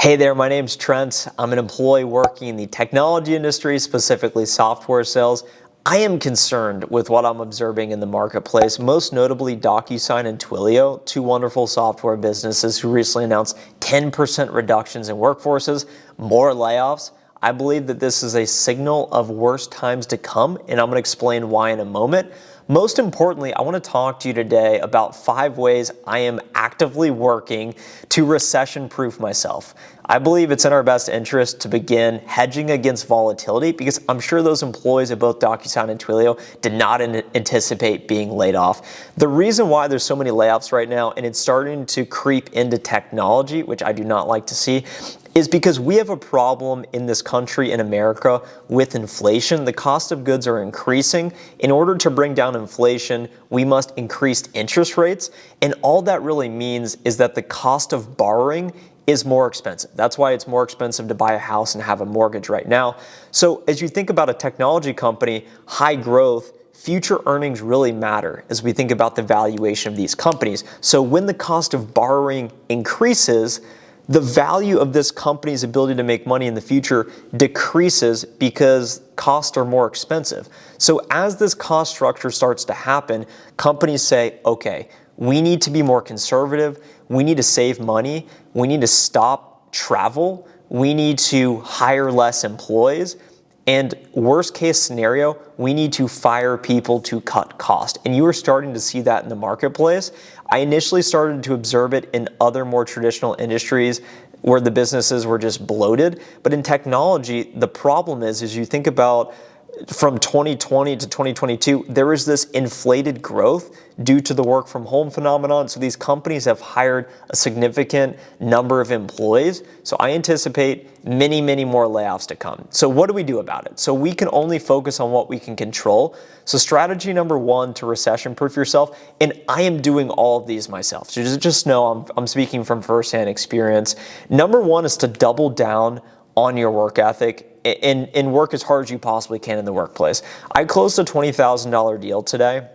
Hey there, my name's Trent. I'm an employee working in the technology industry, specifically software sales. I am concerned with what I'm observing in the marketplace, most notably DocuSign and Twilio, two wonderful software businesses who recently announced 10% reductions in workforces, more layoffs. I believe that this is a signal of worse times to come, and I'm going to explain why in a moment. Most importantly, I want to talk to you today about 5 ways I am actively working to recession-proof myself. I believe it's in our best interest to begin hedging against volatility because I'm sure those employees at both DocuSign and Twilio did not anticipate being laid off. The reason why there's so many layoffs right now, and it's starting to creep into technology, which I do not like to see, is because we have a problem in this country, in America, with inflation. The cost of goods are increasing. In order to bring down inflation, we must increase interest rates. And all that really means is that the cost of borrowing is more expensive. That's why it's more expensive to buy a house and have a mortgage right now. So as you think about a technology company, high growth, future earnings really matter as we think about the valuation of these companies. So when the cost of borrowing increases, the value of this company's ability to make money in the future decreases because costs are more expensive. So as this cost structure starts to happen, companies say, okay, we need to be more conservative, we need to save money, we need to stop travel, we need to hire less employees, and worst case scenario, we need to fire people to cut cost. And you are starting to see that in the marketplace. I initially started to observe it in other more traditional industries where the businesses were just bloated. But in technology, the problem is you think about from 2020 to 2022, there is this inflated growth due to the work from home phenomenon. So these companies have hired a significant number of employees. So I anticipate many, many more layoffs to come. So what do we do about it? So we can only focus on what we can control. So strategy number 1 to recession-proof yourself, and I am doing all of these myself. So just know I'm speaking from firsthand experience. Number 1 is to double down on your work ethic and work as hard as you possibly can in the workplace. I closed a $20,000 deal today,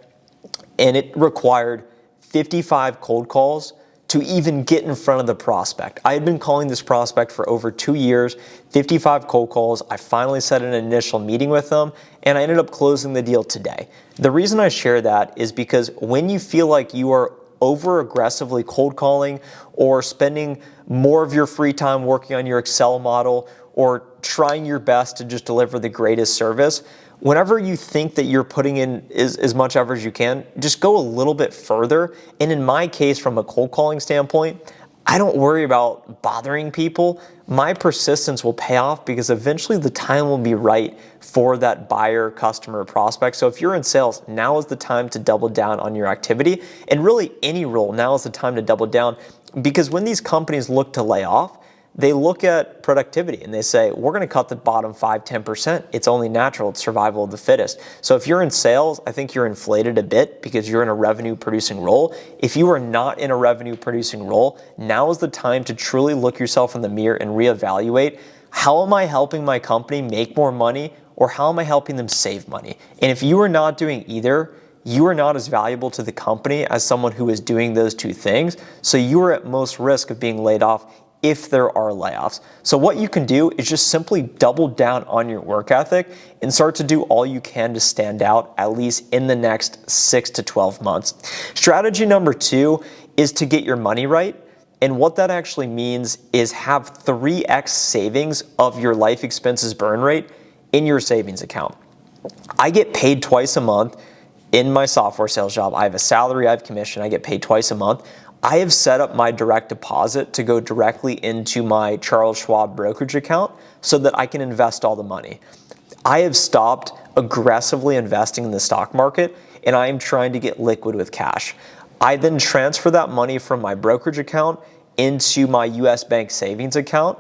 and it required 55 cold calls to even get in front of the prospect. I had been calling this prospect for over 2 years, 55 cold calls. I finally set an initial meeting with them, and I ended up closing the deal today. The reason I share that is because when you feel like you are over aggressively cold calling or spending more of your free time working on your Excel model or trying your best to just deliver the greatest service, whenever you think that you're putting in as much effort as you can, just go a little bit further. And in my case, from a cold calling standpoint, I don't worry about bothering people. My persistence will pay off because eventually the time will be right for that buyer, customer, prospect. So if you're in sales, now is the time to double down on your activity. And really any role, now is the time to double down, because when these companies look to lay off, they look at productivity and they say, we're going to cut the bottom 5-10%. It's only natural. It's survival of the fittest. So if you're in sales, I think you're inflated a bit because you're in a revenue producing role. If you are not in a revenue producing role, now is the time to truly look yourself in the mirror and reevaluate, how am I helping my company make more money, or how am I helping them save money? And if you are not doing either, you are not as valuable to the company as someone who is doing those two things. So you are at most risk of being laid off if there are layoffs. So what you can do is just simply double down on your work ethic and start to do all you can to stand out, at least in the next 6 to 12 months. Strategy number 2 is to get your money right. And what that actually means is have 3x savings of your life expenses burn rate in your savings account. I get paid twice a month in my software sales job. I have a salary, I have commission, I get paid twice a month. I have set up my direct deposit to go directly into my Charles Schwab brokerage account so that I can invest all the money. I have stopped aggressively investing in the stock market, and I am trying to get liquid with cash. I then transfer that money from my brokerage account into my US bank savings account.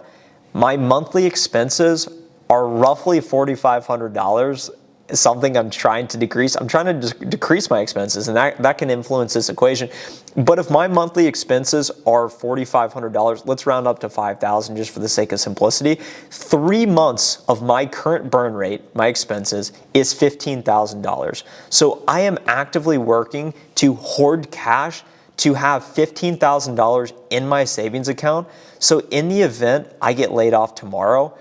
My monthly expenses are roughly $4,500, something I'm trying to decrease. I'm trying to decrease my expenses, and that can influence this equation. But if my monthly expenses are $4,500, let's round up to $5,000 just for the sake of simplicity. 3 months of my current burn rate, my expenses, is $15,000. So I am actively working to hoard cash to have $15,000 in my savings account. So in the event I get laid off tomorrow,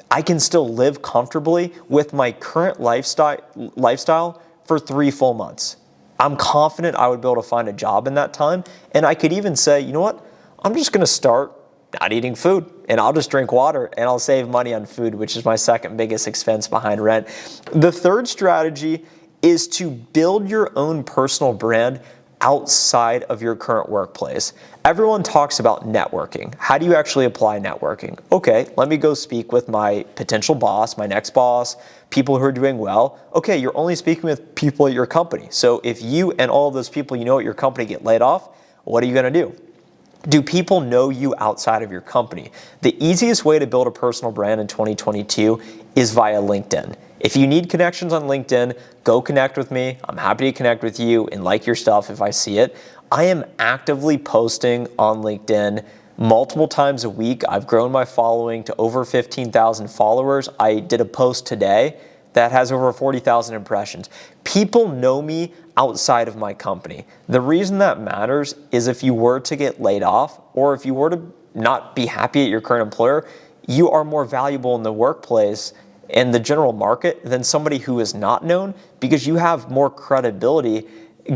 I can still live comfortably with my current lifestyle for 3 full months. I'm confident I would be able to find a job in that time. And I could even say, you know what? I'm just going to start not eating food, and I'll just drink water, and I'll save money on food, which is my second biggest expense behind rent. The third strategy is to build your own personal brand outside of your current workplace. Everyone talks about networking. How do you actually apply networking? Okay, let me go speak with my potential boss, my next boss, people who are doing well. Okay, you're only speaking with people at your company. So if you and all of those people you know at your company get laid off, what are you going to do? Do people know you outside of your company? The easiest way to build a personal brand in 2022 is via LinkedIn. If you need connections on LinkedIn, go connect with me. I'm happy to connect with you and like your stuff if I see it. I am actively posting on LinkedIn multiple times a week. I've grown my following to over 15,000 followers. I did a post today that has over 40,000 impressions. People know me outside of my company. The reason that matters is if you were to get laid off, or if you were to not be happy at your current employer, you are more valuable in the workplace and the general market than somebody who is not known, because you have more credibility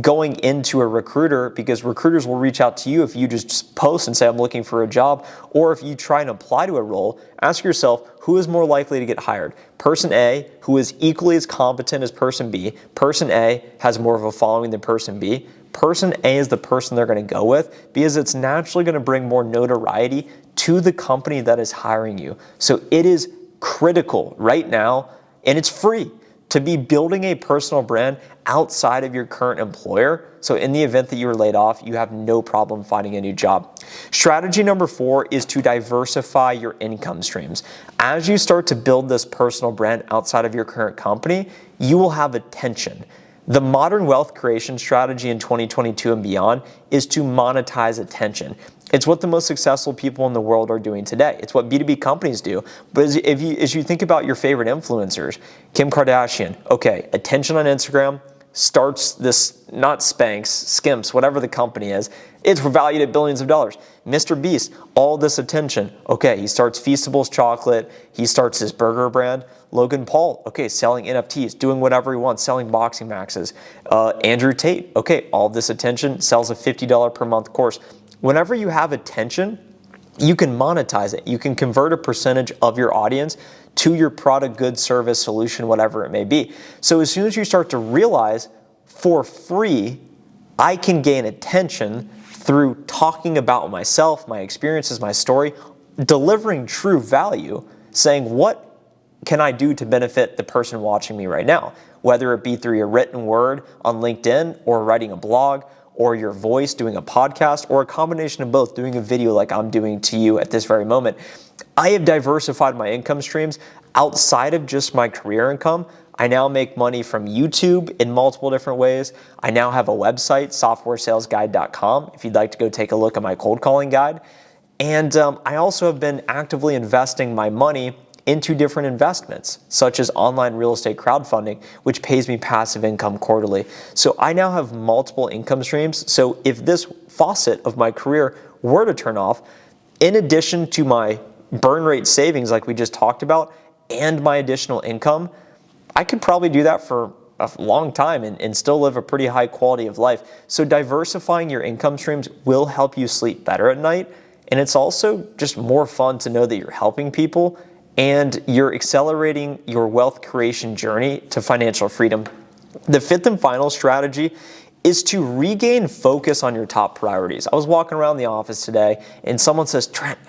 going into a recruiter, because recruiters will reach out to you if you just post and say, I'm looking for a job. Or if you try and apply to a role, ask yourself, who is more likely to get hired? Person A, who is equally as competent as person B. Person A has more of a following than person B. Person A is the person they're going to go with, because it's naturally going to bring more notoriety to the company that is hiring you. So it is critical right now, and it's free, to be building a personal brand outside of your current employer. So in the event that you were laid off, you have no problem finding a new job. Strategy number 4 is to diversify your income streams. As you start to build this personal brand outside of your current company, you will have attention. The modern wealth creation strategy in 2022 and beyond is to monetize attention. It's what the most successful people in the world are doing today. It's what B2B companies do. But as you think about your favorite influencers, Kim Kardashian, okay, attention on Instagram, starts this, not Spanx, Skimps, whatever the company is, it's valued at billions of dollars. Mr. Beast, all this attention, okay, he starts Feastables chocolate, he starts his burger brand. Logan Paul, okay, selling NFTs, doing whatever he wants, selling boxing maxes. Andrew Tate, okay, all this attention, sells a $50 per month course. Whenever you have attention, you can monetize it. You can convert a percentage of your audience to your product, good, service, solution, whatever it may be. So as soon as you start to realize, for free, I can gain attention through talking about myself, my experiences, my story, delivering true value, saying what can I do to benefit the person watching me right now? Whether it be through your written word on LinkedIn, or writing a blog, or your voice doing a podcast, or a combination of both, doing a video like I'm doing to you at this very moment. I have diversified my income streams outside of just my career income. I now make money from YouTube in multiple different ways. I now have a website, softwaresalesguide.com, if you'd like to go take a look at my cold calling guide. And I also have been actively investing my money into different investments, such as online real estate crowdfunding, which pays me passive income quarterly. So I now have multiple income streams. So if this faucet of my career were to turn off, in addition to my burn rate savings like we just talked about, and my additional income, I could probably do that for a long time and still live a pretty high quality of life. So diversifying your income streams will help you sleep better at night. And it's also just more fun to know that you're helping people and you're accelerating your wealth creation journey to financial freedom. The fifth and final strategy is to regain focus on your top priorities. I was walking around the office today and someone says, Trent,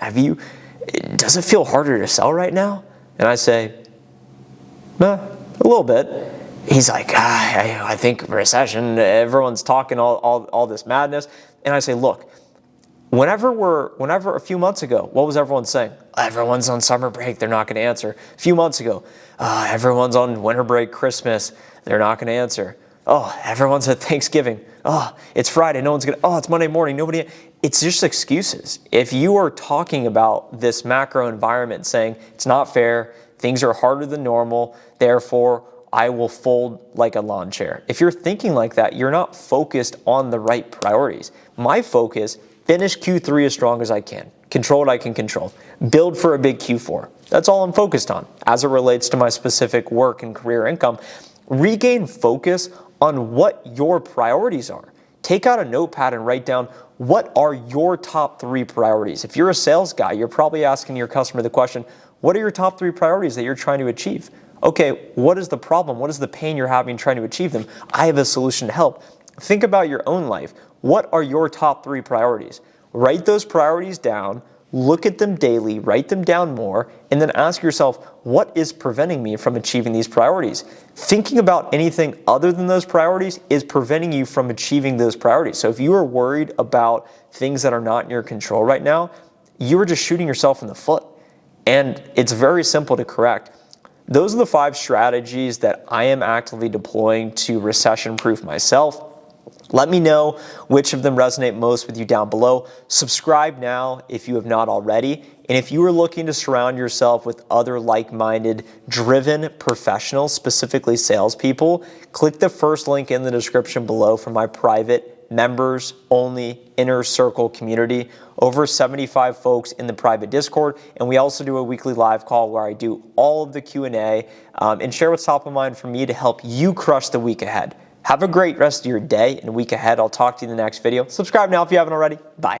does it feel harder to sell right now? And I say, a little bit. He's like, I think recession, everyone's talking all this madness. And I say, look, whenever a few months ago, what was everyone saying? Everyone's on summer break, they're not going to answer. A few months ago, everyone's on winter break, Christmas, they're not going to answer. Oh, everyone's at Thanksgiving. Oh, it's Friday, no one's going to, it's Monday morning, it's just excuses. If you are talking about this macro environment saying it's not fair, things are harder than normal, therefore I will fold like a lawn chair. If you're thinking like that, you're not focused on the right priorities. My focus, finish Q3 as strong as I can. Control what I can control. Build for a big Q4. That's all I'm focused on as it relates to my specific work and career income. Regain focus on what your priorities are. Take out a notepad and write down what are your top 3 priorities. If you're a sales guy, you're probably asking your customer the question, what are your top 3 priorities that you're trying to achieve? Okay, what is the problem? What is the pain you're having trying to achieve them? I have a solution to help. Think about your own life. What are your top 3 priorities? Write those priorities down, look at them daily, write them down more, and then ask yourself, what is preventing me from achieving these priorities? Thinking about anything other than those priorities is preventing you from achieving those priorities. So if you are worried about things that are not in your control right now, you are just shooting yourself in the foot. And it's very simple to correct. Those are the 5 strategies that I am actively deploying to recession-proof myself. Let me know which of them resonate most with you down below. Subscribe now if you have not already. And if you are looking to surround yourself with other like-minded, driven professionals, specifically salespeople, click the first link in the description below for my private members only inner circle community. Over 75 folks in the private Discord, and we also do a weekly live call where I do all of the Q&A and share what's top of mind for me to help you crush the week ahead. Have a great rest of your day and week ahead. I'll talk to you in the next video. Subscribe now if you haven't already. Bye.